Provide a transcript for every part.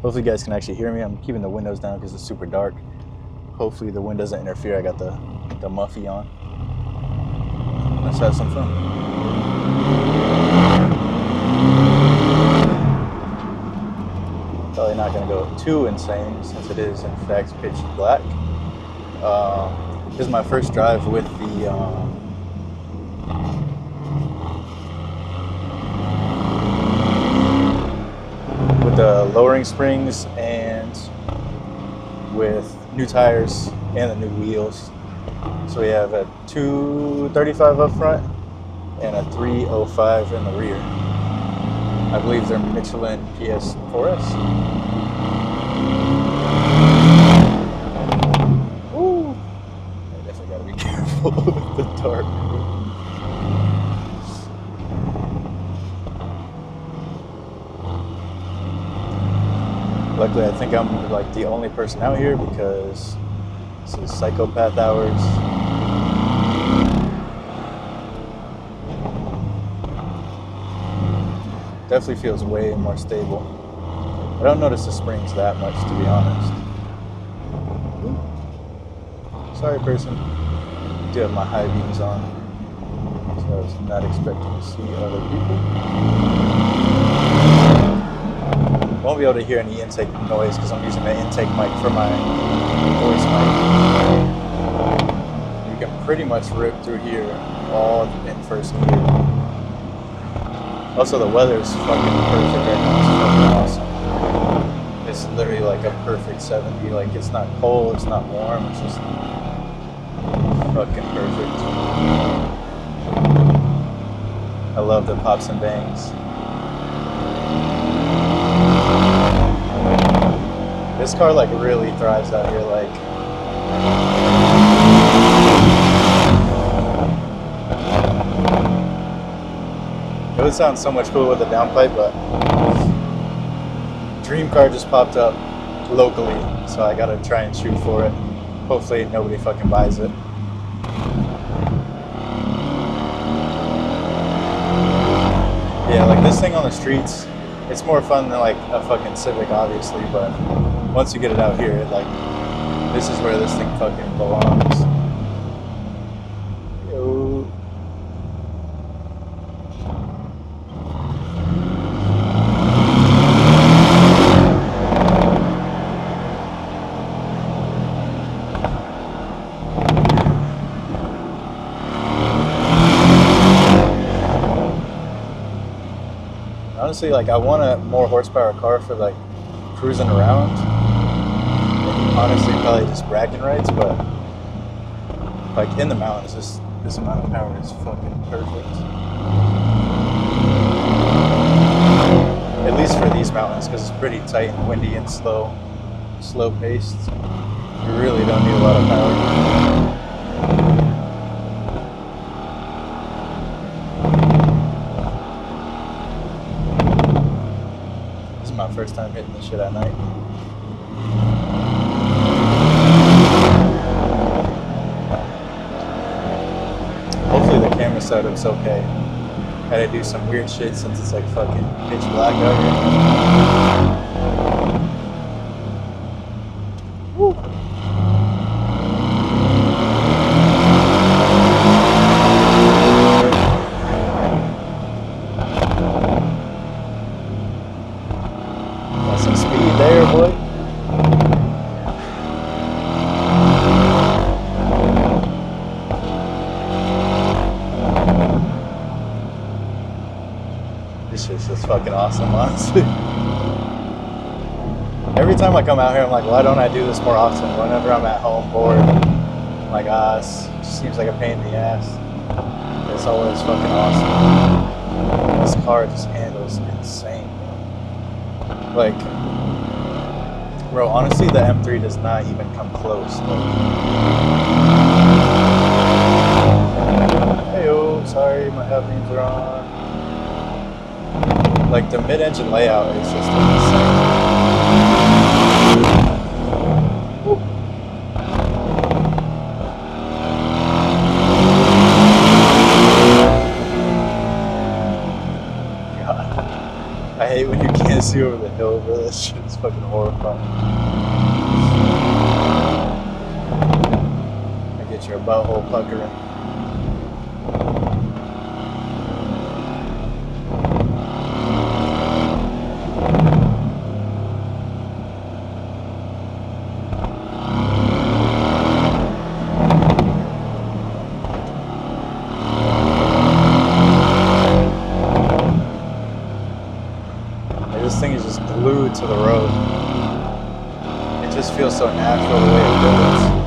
Hopefully you guys can actually hear me. I'm keeping the windows down because it's super dark. Hopefully the wind doesn't interfere. I got the muffy on. Let's have some fun. Probably not going to go too insane since it is in fact pitch black. This is my first drive with the lowering springs and with new tires and the new wheels. So we have a 235 up front and a 305 in the rear. I believe they're Michelin PS4S. Ooh, I definitely gotta be careful with the dark. Luckily, I think I'm like the only person out here because this is psychopath hours. Definitely feels way more stable. I don't notice the springs that much, to be honest. Ooh. Sorry, person. I do have my high beams on, so I was not expecting to see other people. Won't be able to hear any intake noise because I'm using the intake mic for my voice mic. You can pretty much rip through here all in first gear. Also, the weather's fucking perfect right now. It's fucking awesome. It's literally like a perfect 70. Like, it's not cold, it's not warm, it's just fucking perfect. I love the pops and bangs. This car like really thrives out here, like it would sound so much cooler with a downpipe, but Dream car just popped up locally, so I gotta try and shoot for it. Hopefully nobody fucking buys it. Yeah, like this thing on the streets, it's more fun than like a fucking Civic, obviously, but once you get it out here, like, this is where this thing fucking belongs. Yo. Honestly, like, I want a more horsepower car for like cruising around. Honestly, probably just bragging rights, but like in the mountains, this amount of power is fucking perfect. At least for these mountains, because it's pretty tight and windy and slow paced. You really don't need a lot of power. This is my first time hitting this shit at night. Hopefully the camera setup's okay. Gotta do some weird shit since it's like fucking pitch black out here. Woo. Got some speed there, boy. This shit's just fucking awesome, honestly. Every time I come out here, I'm like, why don't I do this more often? Whenever I'm at home bored, I'm like, this just seems like a pain in the ass. It's always fucking awesome. This car just handles insane. Like, bro, honestly, the M3 does not even come close. Hey-oh, sorry, my headphones are on. Like, the mid-engine layout is just insane. Woo. God. I hate when you can't see over the hill, brother. This shit is fucking horrifying. I get your butthole puckering. This thing is just glued to the road. It just feels so natural the way it builds.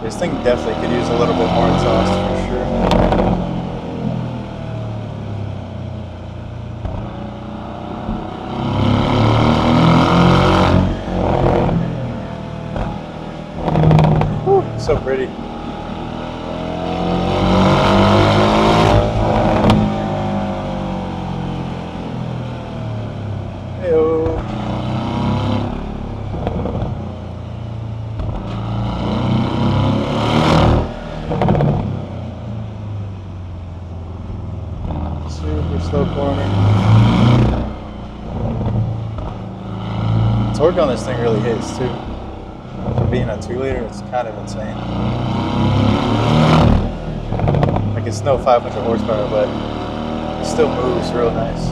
This thing definitely could use a little bit more exhaust for sure. Whew, so pretty. Hey-o. Super slow corner. Torque on this thing really hits too. For being a 2-liter, it's kind of insane. Like it's no 500 horsepower, but it still moves real nice.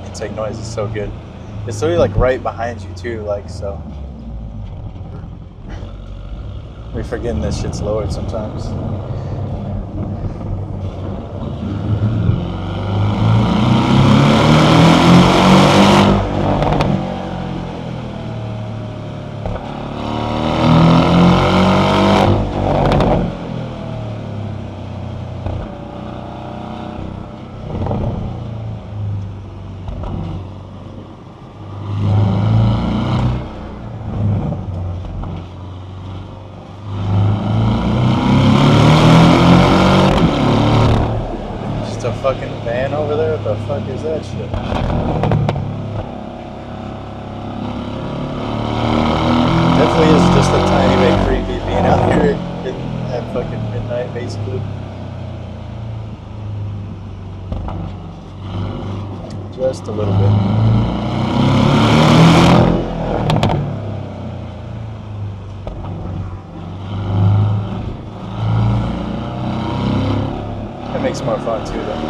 Intake noise is so good. It's literally like right behind you too, like so. We're forgetting this shit's lowered sometimes. A fucking van over there? What the fuck is that shit? Definitely is just a tiny bit creepy being out here at fucking midnight, basically. Just a little bit. Makes more fun too though.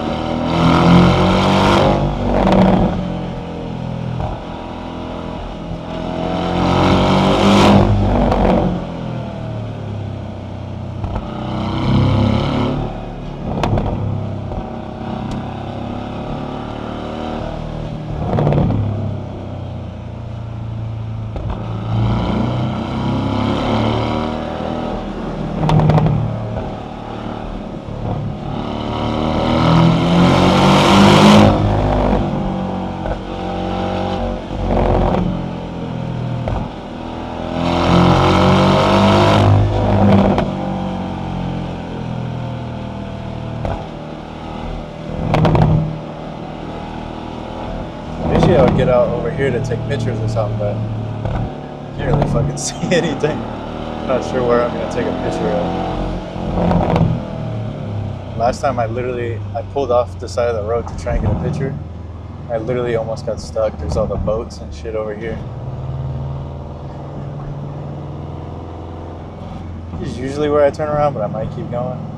Usually I would get out over here to take pictures or something, but I can't really fucking see anything. I'm not sure where I'm gonna take a picture of. Last time I pulled off the side of the road to try and get a picture. I literally almost got stuck. There's all the boats and shit over here. This is usually where I turn around, but I might keep going.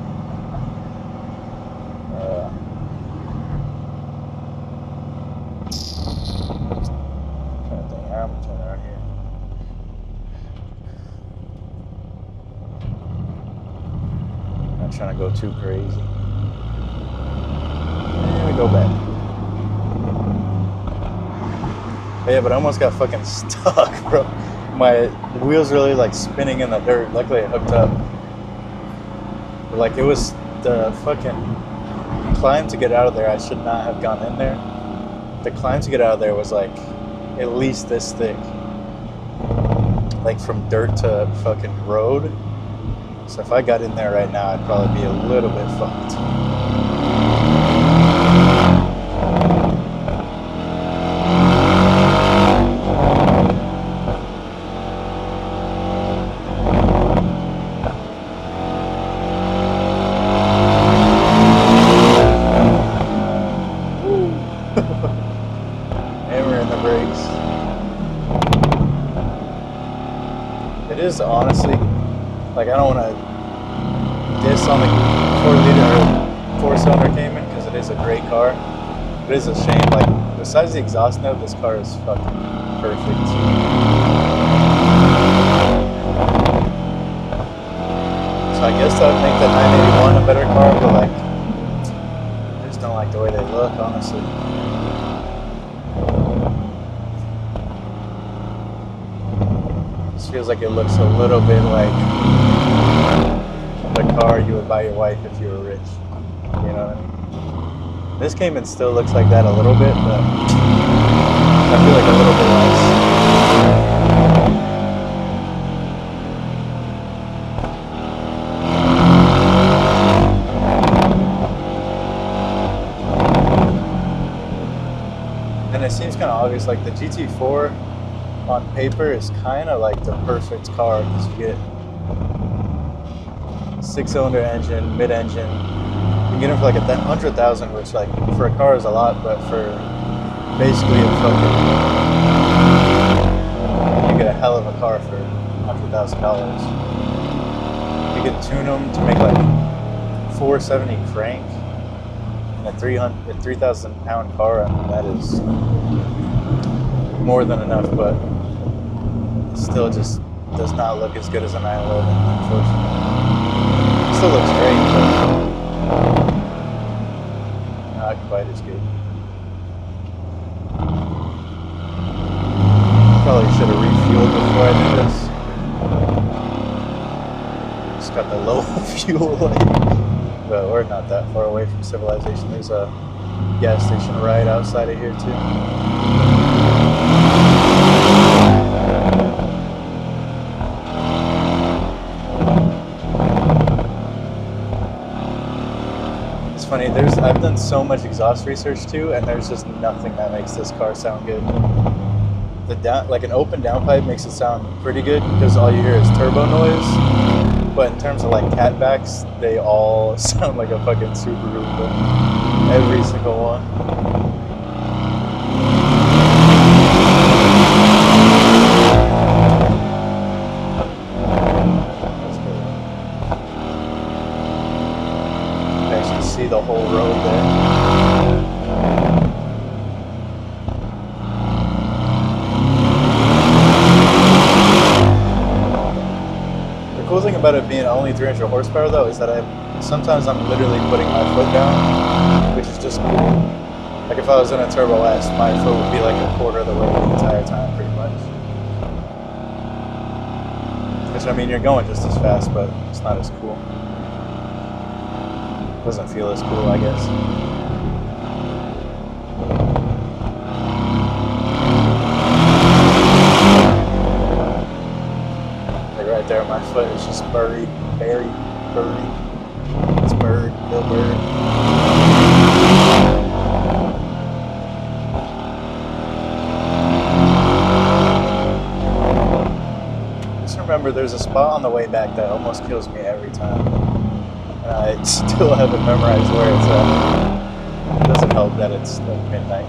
I'm gonna turn around here. Not trying to go too crazy. And we go back. But yeah, but I almost got fucking stuck, bro. My wheels really like spinning in the dirt. Luckily it hooked up. But, like, it was the fucking climb to get out of there. I should not have gone in there. The climb to get out of there was like at least this thick. Like from dirt to fucking road. So if I got in there right now, I'd probably be a little bit fucked. Hammering the brakes. It is honestly, like, I don't want to diss on the 4-liter or 4-cylinder Cayman because it is a great car. It is a shame, like, besides the exhaust note, this car is fucking perfect. So I guess that would make the 981 a better car, but like, I just don't like the way they look, honestly. This feels like it looks a little bit like the car you would buy your wife if you were rich. You know what I mean? This Cayman still looks like that a little bit, but I feel like a little bit less. And it seems kind of obvious, like the GT4 on paper is kind of like the perfect car because you get 6-cylinder engine, mid-engine. You get it for like 100,000, which like for a car is a lot, but for basically a fucking, you get a hell of a car for $100,000. You can tune them to make like 470 crank in a 3,000 pound car. I mean, that is more than enough, but it still just does not look as good as a 911, unfortunately. It still looks great, but not quite as good. Probably should have refueled before I did this. Just got the low fuel light. But we're not that far away from civilization. There's a gas station right outside of here too. Funny, I've done so much exhaust research too, and there's just nothing that makes this car sound good. Like an open downpipe makes it sound pretty good because all you hear is turbo noise. But in terms of like catbacks, they all sound like a fucking Subaru. Every single one. See the whole road there. The cool thing about it being only 300 horsepower though is that sometimes I'm literally putting my foot down, which is just cool. Like if I was in a Turbo S, my foot would be like a quarter of the way the entire time pretty much. Which I mean, you're going just as fast, but it's not as cool. Doesn't feel as cool, I guess. Like right there, my foot is just buried. It's bird, Bill Bird. Just remember, there's a spot on the way back that almost kills me every time. I still haven't memorized where it's at. It doesn't help that it's like midnight.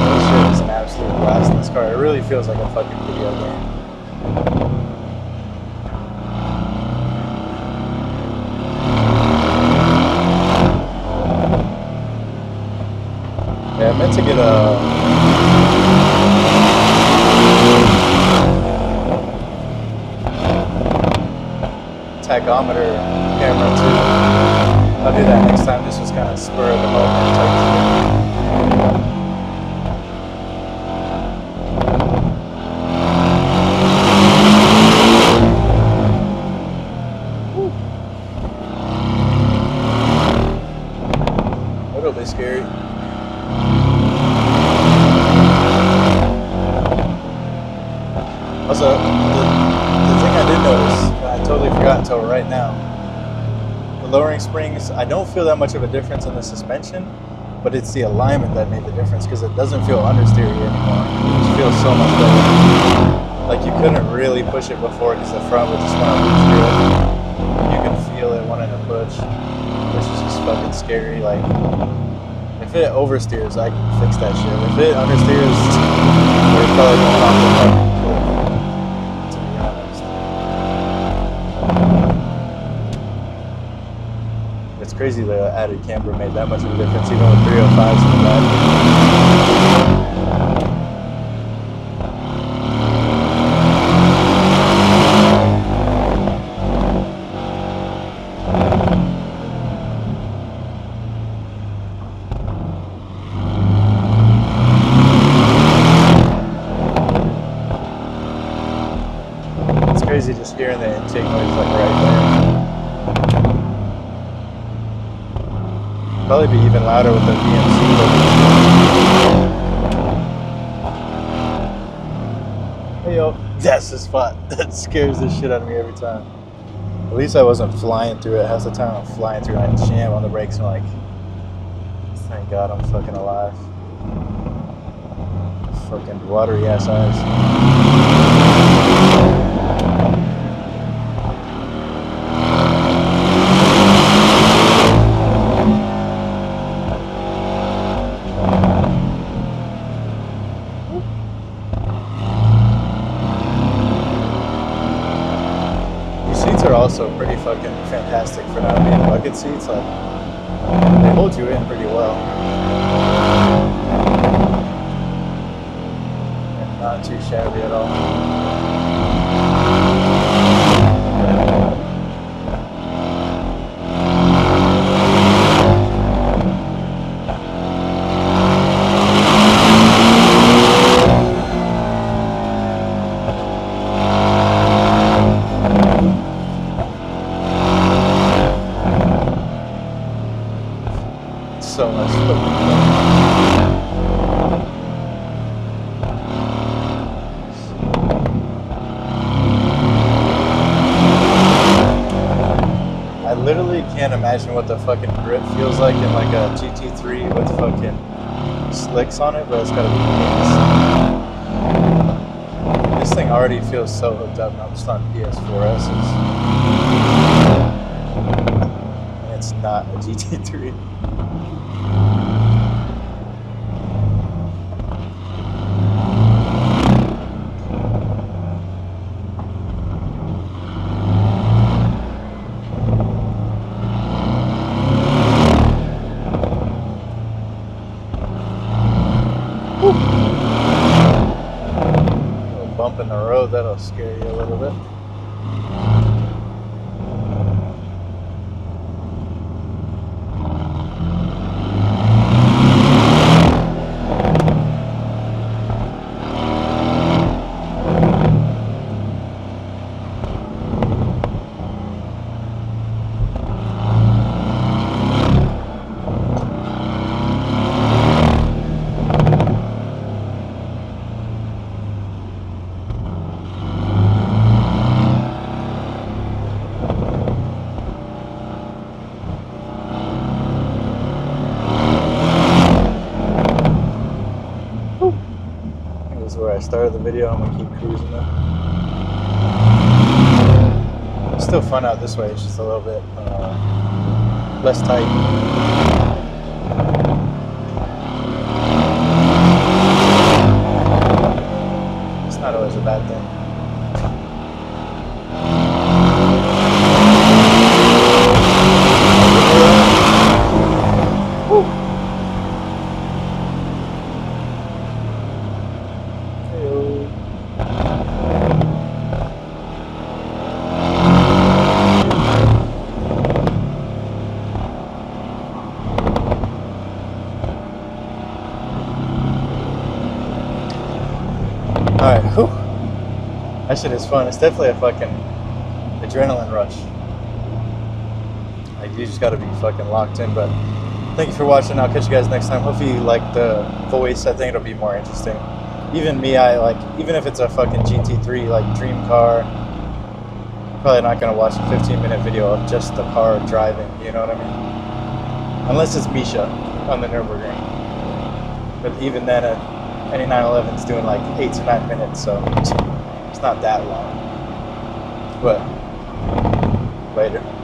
This shit is an absolute blast in this car. It really feels like a fucking video game. meant to get a tachometer camera too. I'll do that next time. This was kind of spur of the moment type thing. A little bit scary. Also, the thing I did notice, I totally forgot until right now, the lowering springs, I don't feel that much of a difference in the suspension, but it's the alignment that made the difference because it doesn't feel understeery anymore. It just feels so much better. Like you couldn't really push it before because the front would just want to push through it. You can feel it wanting to push, which is just fucking scary. Like, if it oversteers, I can fix that shit. If it understeers, we're probably going off the fucking cliff. It's crazy the added camber made that much of a difference, even with 305s in the back. It's crazy just hearing the intake noise like right there. Probably be even louder with the BMC. Hey yo, that's the spot. That scares the shit out of me every time. At least I wasn't flying through it. Half the time I'm flying through and I jam on the brakes and I'm like, thank God I'm fucking alive. Fucking watery ass eyes. Are also pretty fucking fantastic for not being bucket seats. Like, they hold you in pretty well. And not too shabby at all. So much fucking fun. I literally can't imagine what the fucking grip feels like in like a GT3 with fucking slicks on it, but it's gotta be nice. This thing already feels so hooked up, and I'm just on PS4Ss. And it's not a GT3. Bump in the road, that'll scare you a little bit. Where I started the video, I'm gonna keep cruising it. It's still fun out this way, it's just a little bit less tight. It's not always a bad thing. That shit is fun. It's definitely a fucking adrenaline rush. Like, you just gotta be fucking locked in. But thank you for watching. I'll catch you guys next time. Hopefully you like the voice. I think it'll be more interesting. Even me, I like, even if it's a fucking GT3 like dream car, probably not gonna watch a 15-minute video of just the car driving. You know what I mean? Unless it's Misha on the Nürburgring. But even then, any 911 is doing like 8 to 9 minutes, so it's not that long. But later.